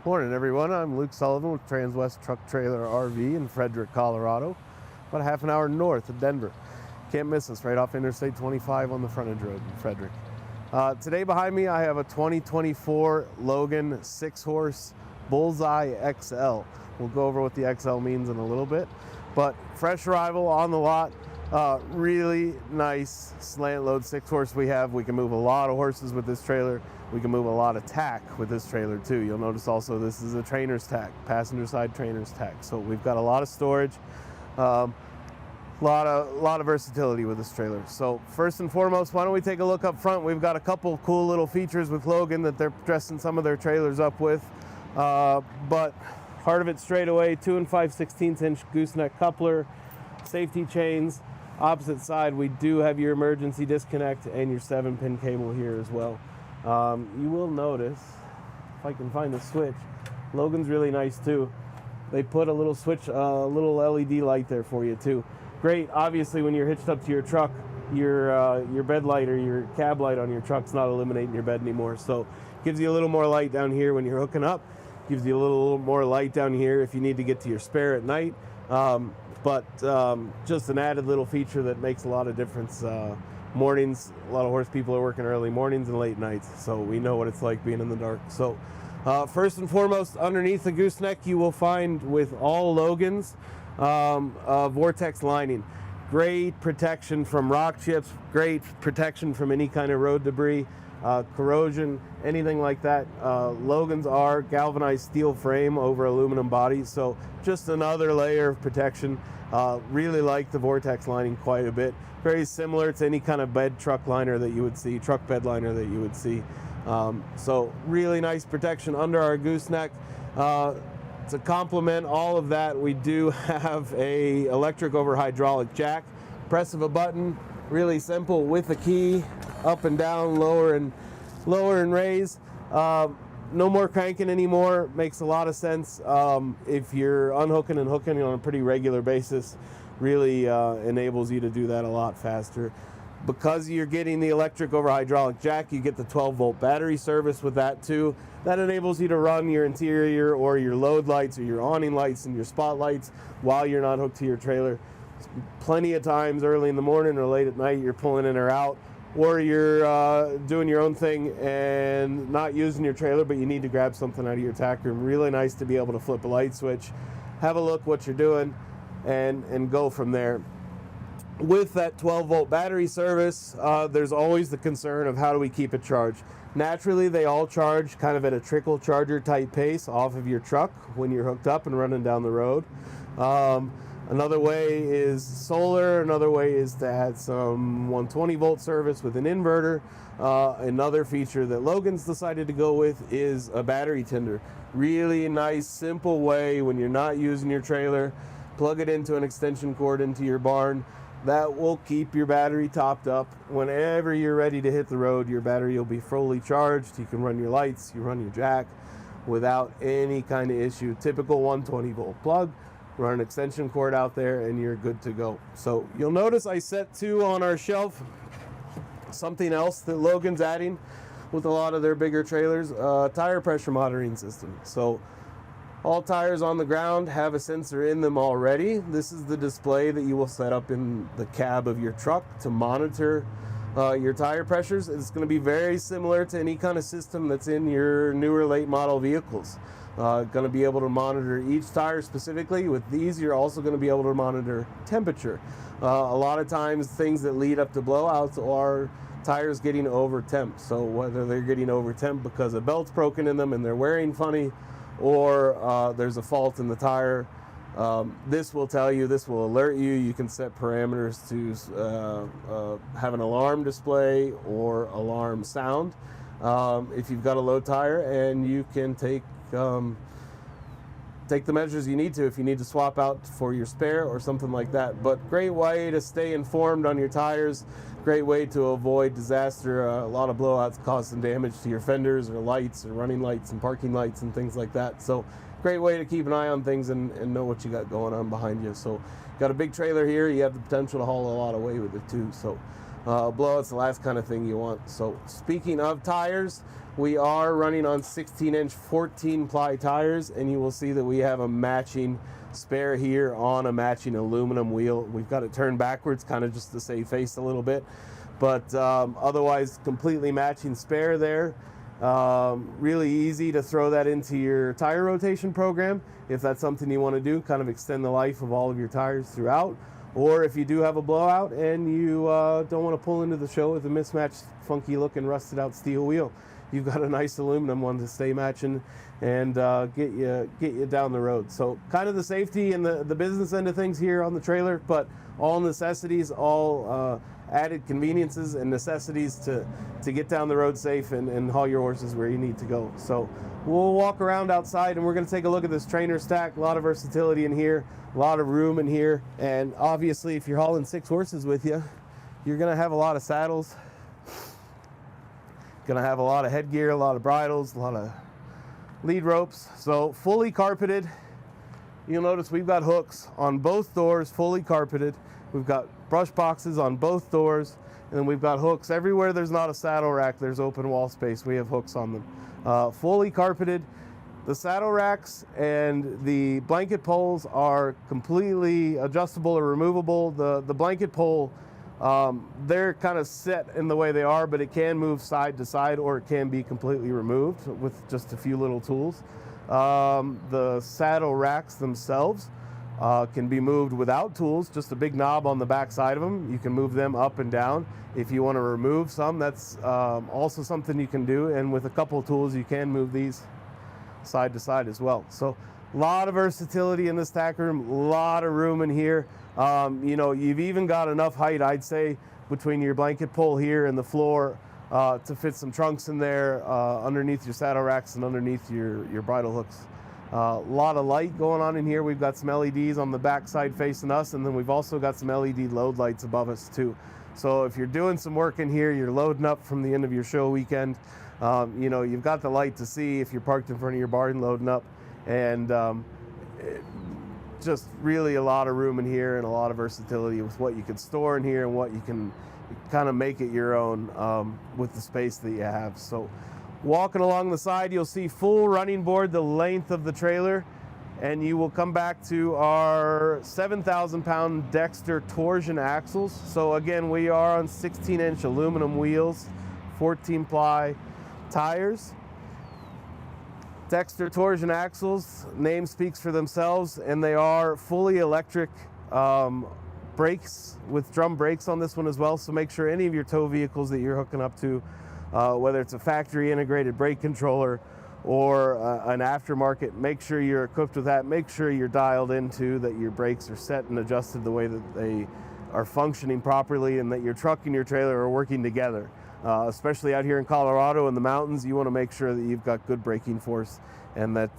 Morning everyone, I'm Luke Sullivan with Transwest Truck Trailer RV in Frederick, Colorado, about a half an hour north of Denver. Can't miss us, right off Interstate 25 on the frontage road in Frederick. Today behind me I have a 2024 Logan 6-horse Bullseye XL. We'll go over what the XL means in a little bit, but fresh arrival on the lot. Really nice slant load 6-horse we have. We can move a lot of horses with this trailer. We can move a lot of tack with this trailer too. You'll notice also this is a trainer's tack, passenger side trainer's tack. So we've got a lot of storage, lot of versatility with this trailer. So first and foremost, why don't we take a look up front? We've got a couple cool little features with Logan that they're dressing some of their trailers up with. But heart of it straight away, 2 5/16 inch gooseneck coupler, safety chains. Opposite side, we do have your emergency disconnect and your 7-pin cable here as well. You will notice, if I can find the switch, Logan's really nice too. They put a little switch, a little LED light there for you too. Great, obviously when you're hitched up to your truck, your bed light or your cab light on your truck's not illuminating your bed anymore. So gives you a little more light down here when you're hooking up. Gives you a little more light down here if you need to get to your spare at night. Just an added little feature that makes a lot of difference. Mornings, a lot of horse people are working early mornings and late nights, so we know what it's like being in the dark. So first and foremost, underneath the gooseneck you will find with all Logans Vortex Lining. Great protection from rock chips, great protection from any kind of road debris, corrosion, anything like that. Logans are galvanized steel frame over aluminum body, so just another layer of protection. Really like the Vortex Lining quite a bit. Very similar to any kind of bed truck liner that you would see, truck bed liner that you would see. So really nice protection under our gooseneck. To complement all of that, we do have a electric over hydraulic jack. Press of a button, really simple with a key, up and down, lower and raise. No more cranking anymore. Makes a lot of sense if you're unhooking and hooking on a pretty regular basis. Really enables you to do that a lot faster. Because you're getting the electric over hydraulic jack, you get the 12-volt battery service with that too. That enables you to run your interior or your load lights or your awning lights and your spotlights while you're not hooked to your trailer. Plenty of times early in the morning or late at night you're pulling in or out, or you're doing your own thing and not using your trailer, but you need to grab something out of your tack room. Really nice to be able to flip a light switch, have a look what you're doing, and go from there. With that 12-volt battery service, there's always the concern of how do we keep it charged. Naturally, they all charge kind of at a trickle charger type pace off of your truck when you're hooked up and running down the road. Another way is solar. Another way is to add some 120-volt service with an inverter. Another feature that Logan's decided to go with is a battery tender. Really nice, simple way when you're not using your trailer. Plug it into an extension cord into your barn. That will keep your battery topped up. Whenever you're ready to hit the road, your battery will be fully charged. You can run your lights, you run your jack without any kind of issue. Typical 120-volt plug. Run an extension cord out there and you're good to go. So you'll notice I set 2 on our shelf. Something else that Logan's adding with a lot of their bigger trailers, tire pressure monitoring system. So all tires on the ground have a sensor in them already. This is the display that you will set up in the cab of your truck to monitor your tire pressures. It's going to be very similar to any kind of system that's in your newer late model vehicles. Going to be able to monitor each tire specifically. With these, you're also going to be able to monitor temperature. A lot of times things that lead up to blowouts are tires getting over temp. So whether they're getting over temp because a belt's broken in them and they're wearing funny, or there's a fault in the tire, this will tell you, this will alert you. You can set parameters to have an alarm display or alarm sound if you've got a low tire, and you can take the measures you need to if you need to swap out for your spare or something like that. But great way to stay informed on your tires, great way to avoid disaster. A lot of blowouts cause some damage to your fenders or lights or running lights and parking lights and things like that. So great way to keep an eye on things and know what you got going on behind you. So got a big trailer here, you have the potential to haul a lot of weight with it too. So blowout's the last kind of thing you want. So speaking of tires, we are running on 16-inch 14-ply tires, and you will see that we have a matching spare here on a matching aluminum wheel. We've got it turned backwards, kind of just to save face a little bit, but otherwise completely matching spare there. Really easy to throw that into your tire rotation program if that's something you want to do, kind of extend the life of all of your tires throughout. Or if you do have a blowout and you don't want to pull into the show with a mismatched, funky looking, rusted out steel wheel, you've got a nice aluminum one to stay matching and get you down the road. So kind of the safety and the business end of things here on the trailer, but all necessities, all added conveniences and necessities to get down the road safe and haul your horses where you need to go. So we'll walk around outside and we're going to take a look at this trainer stack. A lot of versatility in here, a lot of room in here, and obviously if you're hauling 6 horses with you, you're going to have a lot of saddles, going to have a lot of headgear, a lot of bridles, a lot of lead ropes. So fully carpeted. You'll notice we've got hooks on both doors, fully carpeted. We've got brush boxes on both doors, and then we've got hooks everywhere there's not a saddle rack, there's open wall space, we have hooks on them. Fully carpeted. The saddle racks and the blanket poles are completely adjustable or removable. The blanket pole, they're kind of set in the way they are, but it can move side to side or it can be completely removed with just a few little tools. The saddle racks themselves can be moved without tools, just a big knob on the back side of them. You can move them up and down. If you want to remove some, that's also something you can do, and with a couple of tools you can move these side to side as well. So a lot of versatility in this tack room, a lot of room in here. You know, you've even got enough height, I'd say, between your blanket pole here and the floor to fit some trunks in there underneath your saddle racks and underneath your bridle hooks. A lot of light going on in here. We've got some LEDs on the back side facing us, and then we've also got some LED load lights above us too. So if you're doing some work in here, you're loading up from the end of your show weekend, you know, you've got the light to see if you're parked in front of your barn loading up, and just really a lot of room in here and a lot of versatility with what you can store in here and what you can kind of make it your own with the space that you have. So walking along the side, you'll see full running board the length of the trailer, and you will come back to our 7,000-pound Dexter torsion axles. So again, we are on 16-inch aluminum wheels, 14-ply tires. Dexter torsion axles, name speaks for themselves, and they are fully electric brakes with drum brakes on this one as well. So make sure any of your tow vehicles that you're hooking up to, whether it's a factory integrated brake controller or an aftermarket, make sure you're equipped with that. Make sure you're dialed into that your brakes are set and adjusted the way that they are functioning properly, and that your truck and your trailer are working together. Especially out here in Colorado in the mountains, you want to make sure that you've got good braking force and that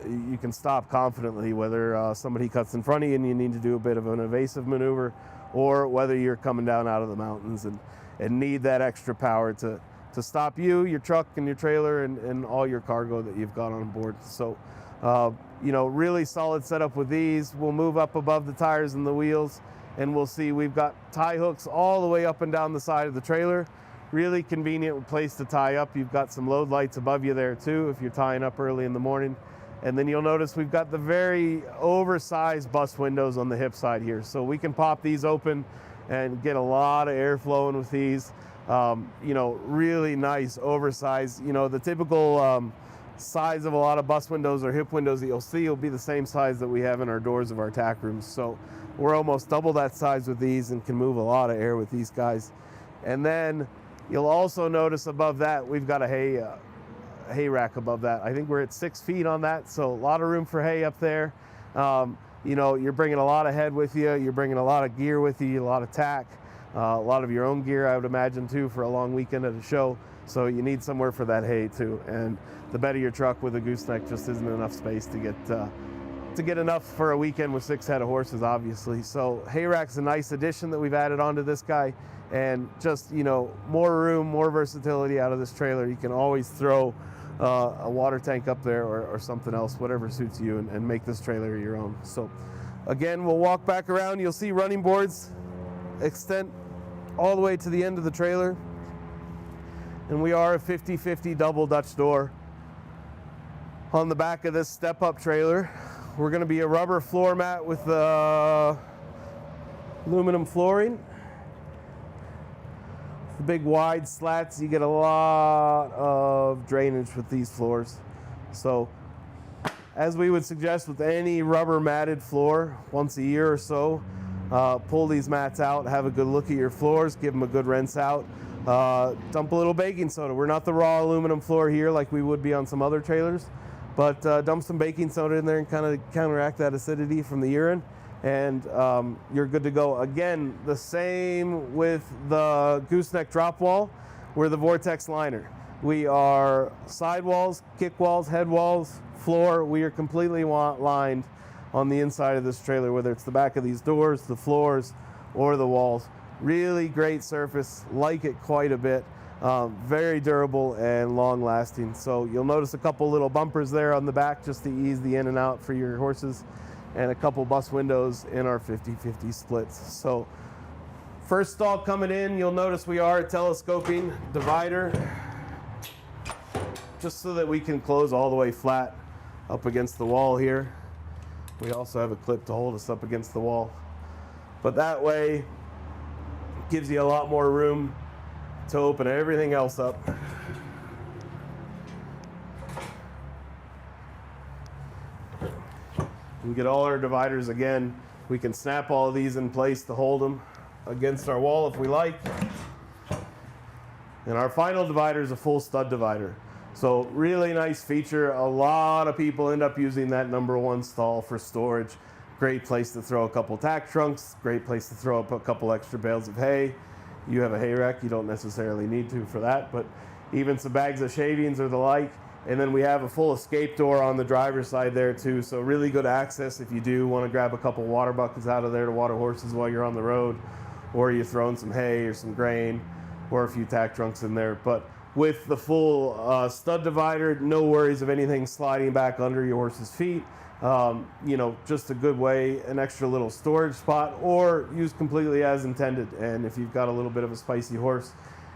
you can stop confidently, whether somebody cuts in front of you and you need to do a bit of an evasive maneuver, or whether you're coming down out of the mountains and need that extra power to stop you, your truck and your trailer and all your cargo that you've got on board. So, you know, really solid setup with these. We'll move up above the tires and the wheels, and we'll see we've got tie hooks all the way up and down the side of the trailer. Really convenient place to tie up. You've got some load lights above you there too if you're tying up early in the morning. And then you'll notice we've got the very oversized bus windows on the hip side here. So we can pop these open and get a lot of air flowing with these. You know, really nice oversized. You know, the typical size of a lot of bus windows or hip windows that you'll see will be the same size that we have in our doors of our tack rooms. So we're almost double that size with these and can move a lot of air with these guys. And then you'll also notice above that we've got a hay rack above that. I think we're at 6 feet on that, so a lot of room for hay up there. You know, you're bringing a lot of head with you, you're bringing a lot of gear with you, a lot of tack, a lot of your own gear, I would imagine too, for a long weekend at a show. So you need somewhere for that hay too. And the bed of your truck with a gooseneck just isn't enough space to get enough for a weekend with 6 head of horses, obviously. So hay rack's a nice addition that we've added onto this guy. And just, you know, more room, more versatility out of this trailer. You can always throw a water tank up there or something else, whatever suits you, and make this trailer your own. So again, we'll walk back around. You'll see running boards extend all the way to the end of the trailer. And we are a 50/50 double Dutch door. On the back of this step-up trailer, we're going to be a rubber floor mat with aluminum flooring. The big wide slats, you get a lot of drainage with these floors. So as we would suggest with any rubber matted floor, once a year or so, pull these mats out, have a good look at your floors, give them a good rinse out, dump a little baking soda. We're not the raw aluminum floor here like we would be on some other trailers, but dump some baking soda in there and kind of counteract that acidity from the urine, and you're good to go. Again, the same with the gooseneck drop wall. We're the Vortex Liner. We are sidewalls, kick walls, head walls, floor. We are completely lined on the inside of this trailer, whether it's the back of these doors, the floors, or the walls. Really great surface, like it quite a bit. Very durable and long lasting. So you'll notice a couple little bumpers there on the back just to ease the in and out for your horses, and a couple bus windows in our 50/50 splits. So first stall coming in, you'll notice we are a telescoping divider, just so that we can close all the way flat up against the wall here. We also have a clip to hold us up against the wall, but that way it gives you a lot more room to open everything else up. We get all our dividers again. We can snap all of these in place to hold them against our wall if we like. And our final divider is a full stud divider. So really nice feature. A lot of people end up using that #1 stall for storage. Great place to throw a couple tack trunks. Great place to throw up a couple extra bales of hay. You have a hay rack, you don't necessarily need to for that, but even some bags of shavings or the like. And then we have a full escape door on the driver's side there too, so really good access if you do want to grab a couple water buckets out of there to water horses while you're on the road, or you're throwing some hay or some grain or a few tack trunks in there. But with the full stud divider, no worries of anything sliding back under your horse's feet. You know, just a good way, an extra little storage spot, or used completely as intended. And if you've got a little bit of a spicy horse,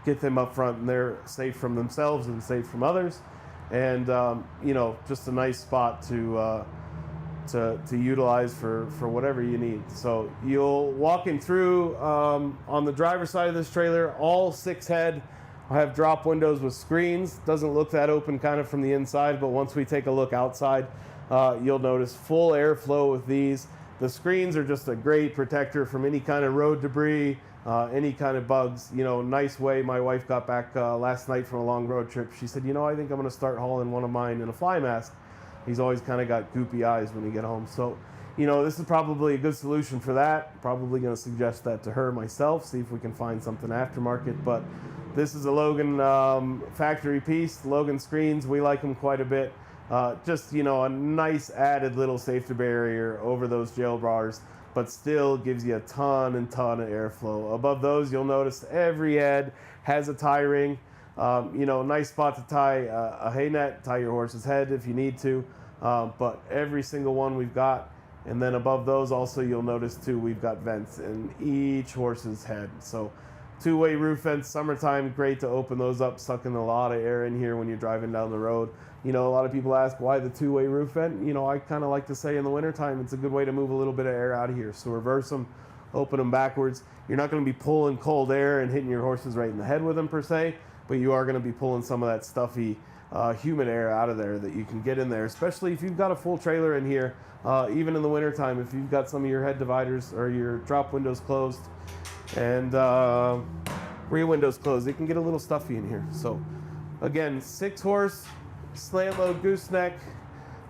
get them up front and they're safe from themselves and safe from others. And you know, just a nice spot to utilize for whatever you need. So you'll walking through on the driver's side of this trailer, all 6 head have drop windows with screens. Doesn't look that open kind of from the inside, but once we take a look outside, you'll notice full airflow with these. The screens are just a great protector from any kind of road debris, any kind of bugs. You know, nice way. My wife got back last night from a long road trip. She said, you know, I think I'm going to start hauling one of mine in a fly mask. He's always kind of got goopy eyes when you get home. So, you know, this is probably a good solution for that. Probably going to suggest that to her myself, see if we can find something aftermarket. But this is a Logan factory piece. Logan screens, we like them quite a bit. Just, you know, a nice added little safety barrier over those jail bars, but still gives you a ton of airflow. Above those, you'll notice every head has a tie ring. You know, nice spot to tie a hay net, tie your horse's head if you need to, but every single one we've got. And then above those also, you'll notice too, we've got vents in each horse's head. So 2-way roof vents, summertime, great to open those up, sucking a lot of air in here when you're driving down the road. You know, a lot of people ask why the 2-way roof vent. You know, I kind of like to say in the wintertime, it's a good way to move a little bit of air out of here. So reverse them, open them backwards. You're not going to be pulling cold air and hitting your horses right in the head with them per se, but you are going to be pulling some of that stuffy, humid air out of there that you can get in there, especially if you've got a full trailer in here. Even in the wintertime, if you've got some of your head dividers or your drop windows closed and rear windows closed, it can get a little stuffy in here. So again, 6-horse, slant load gooseneck,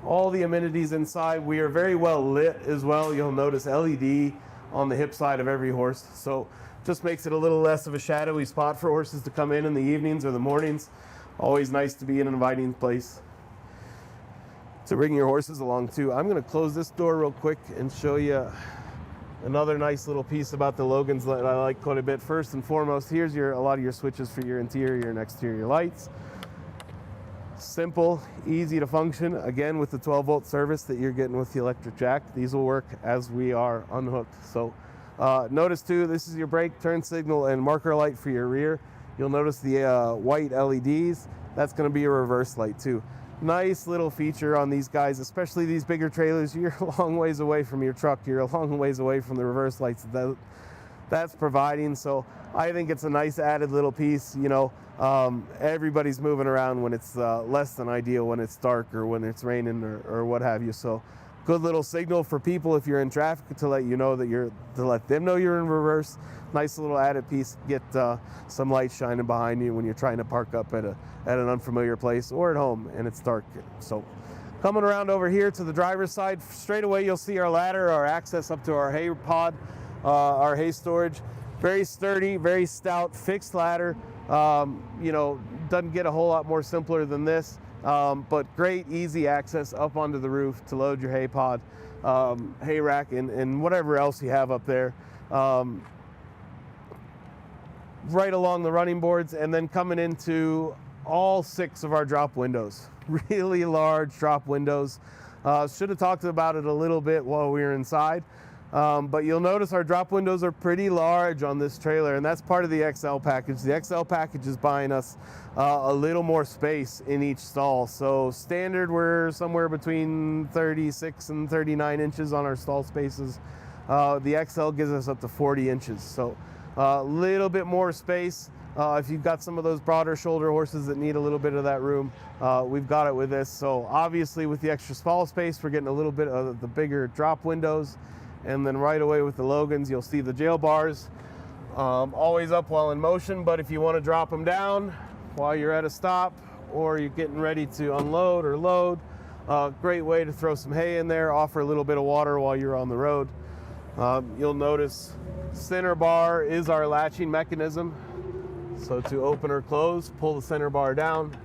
all the amenities inside. We are very well lit as well. You'll notice LED on the hip side of every horse, so just makes it a little less of a shadowy spot for horses to come in the evenings or the mornings. Always nice to be in an inviting place to bring your horses along too. I'm going to close this door real quick and show you another nice little piece about the Logans that I like quite a bit. First and foremost, here's a lot of your switches for your interior and exterior lights. Simple, easy to function. Again, with the 12-volt service that you're getting with the electric jack, these will work as we are unhooked. So notice too, this is your brake, turn signal, and marker light for your rear. You'll notice the white LEDs. That's going to be a reverse light too. Nice little feature on these guys, especially these bigger trailers. You're a long ways away from your truck. You're a long ways away from the reverse lights that's providing. So I think it's a nice added little piece. You know, everybody's moving around when it's less than ideal, when it's dark or when it's raining or what have you. So good little signal for people if you're in traffic to let you know that to let them know you're in reverse. Nice little added piece. Get some light shining behind you when you're trying to park up at an unfamiliar place or at home and it's dark. So coming around over here to the driver's side, straight away you'll see our ladder, our access up to our hay pod, our hay storage. Very sturdy, very stout, fixed ladder. You know, doesn't get a whole lot more simpler than this, but great, easy access up onto the roof to load your hay pod, hay rack, and whatever else you have up there. Right along the running boards, and then coming into all 6 of our drop windows. Really large drop windows. Should have talked about it a little bit while we were inside. But you'll notice our drop windows are pretty large on this trailer, and that's part of the XL package. The XL package is buying us a little more space in each stall. So standard, we're somewhere between 36 and 39 inches on our stall spaces. The XL gives us up to 40 inches. So a little bit more space. If you've got some of those broader shoulder horses that need a little bit of that room, we've got it with this. So obviously with the extra stall space, we're getting a little bit of the bigger drop windows. And then right away with the Logans, you'll see the jail bars, always up while in motion. But if you want to drop them down while you're at a stop or you're getting ready to unload or load, great way to throw some hay in there, offer a little bit of water while you're on the road. You'll notice center bar is our latching mechanism. So to open or close, pull the center bar down,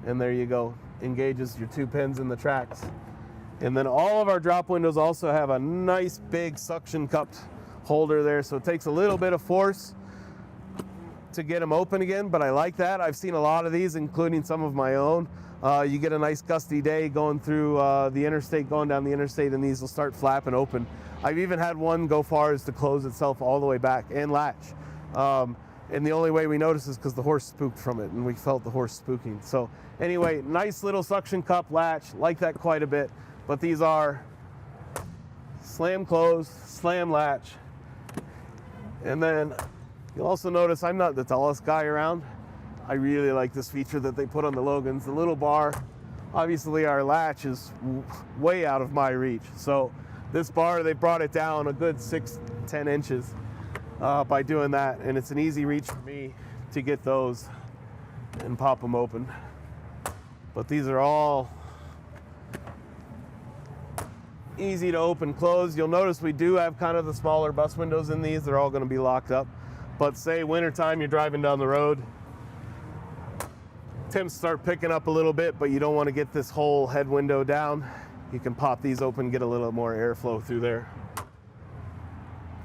and there you go. Engages your 2 pins in the tracks. And then all of our drop windows also have a nice big suction cupped holder there, so it takes a little bit of force to get them open again, but I like that. I've seen a lot of these, including some of my own. You get a nice gusty day going through the interstate, going down the interstate, and these will start flapping open. I've even had one go far as to close itself all the way back and latch. And the only way we noticed is because the horse spooked from it, and we felt the horse spooking. So anyway, nice little suction cup latch, like that quite a bit. But these are slam close, slam latch. And then you'll also notice I'm not the tallest guy around. I really like this feature that they put on the Logans, the little bar. Obviously our latch is way out of my reach. So this bar, they brought it down a good 6-10 inches by doing that. And it's an easy reach for me to get those and pop them open. But these are all easy to open, close. You'll notice we do have kind of the smaller bus windows in these. They're all going to be locked up. But say wintertime, you're driving down the road, temps start picking up a little bit, but you don't want to get this whole head window down. You can pop these open, get a little more airflow through there.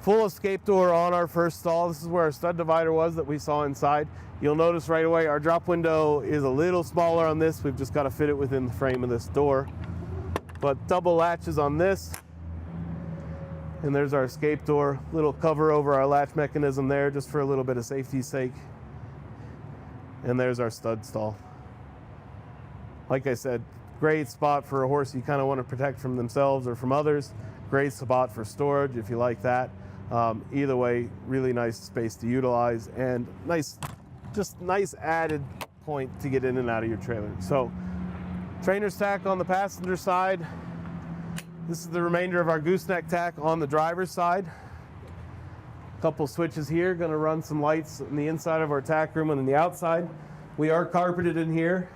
Full escape door on our first stall. This is where our stud divider was that we saw inside. You'll notice right away our drop window is a little smaller on this. We've just got to fit it within the frame of this door. But double latches on this, and there's our escape door. Little cover over our latch mechanism there just for a little bit of safety's sake. And there's our stud stall. Like I said, great spot for a horse you kind of want to protect from themselves or from others. Great spot for storage if you like that. Either way, really nice space to utilize, and just nice added point to get in and out of your trailer. So trainer's tack on the passenger side. This is the remainder of our gooseneck tack on the driver's side. Couple switches here, gonna run some lights on the inside of our tack room and on the outside. We are carpeted in here.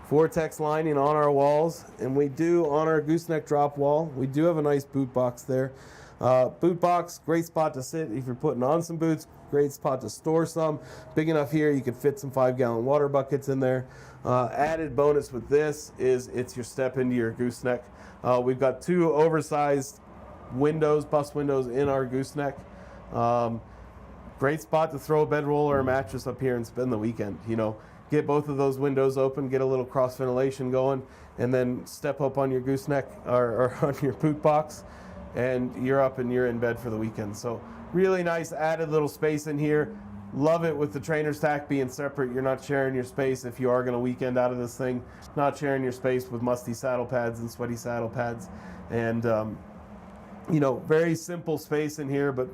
Vortex lining on our walls, and we do on our gooseneck drop wall, we do have a nice boot box there. Boot box, great spot to sit if you're putting on some boots, great spot to store some. Big enough here you could fit some 5-gallon water buckets in there. Added bonus with this is it's your step into your gooseneck. We've got 2 oversized windows, bus windows in our gooseneck. Great spot to throw a bedroll or a mattress up here and spend the weekend. You know, get both of those windows open, get a little cross ventilation going, and then step up on your gooseneck or on your boot box, and you're up and you're in bed for the weekend. So really nice added little space in here. Love it with the trainer's tack being separate. You're not sharing your space if you are going to weekend out of this thing. Not sharing your space with musty saddle pads and sweaty saddle pads. And, you know, very simple space in here, but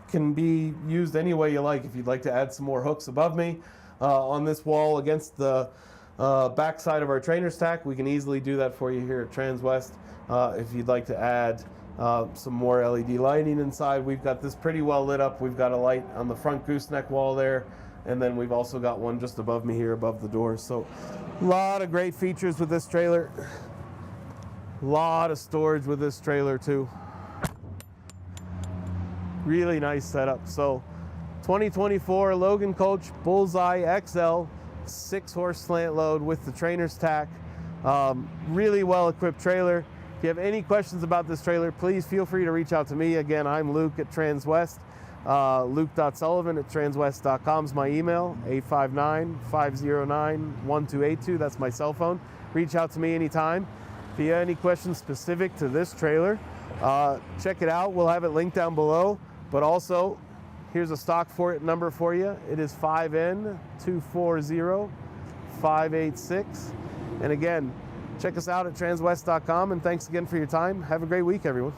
can be used any way you like. If you'd like to add some more hooks above me on this wall against the back side of our trainer's tack, we can easily do that for you here at Transwest. If you'd like to add some more LED lighting inside, we've got this pretty well lit up. We've got a light on the front gooseneck wall there, and then we've also got one just above me here above the door. So a lot of great features with this trailer. A lot of storage with this trailer too. Really nice setup. So 2024 Logan Coach Bullseye XL 6-horse slant load with the trainer's tack. Really well equipped trailer. If you have any questions about this trailer, please feel free to reach out to me. Again, I'm Luke at Transwest. Luke.Sullivan@transwest.com is my email. 859-509-1282. That's my cell phone. Reach out to me anytime. If you have any questions specific to this trailer, check it out. We'll have it linked down below. But also, here's a stock number for you. It is 5N240586. And again, check us out at transwest.com, and thanks again for your time. Have a great week, everyone.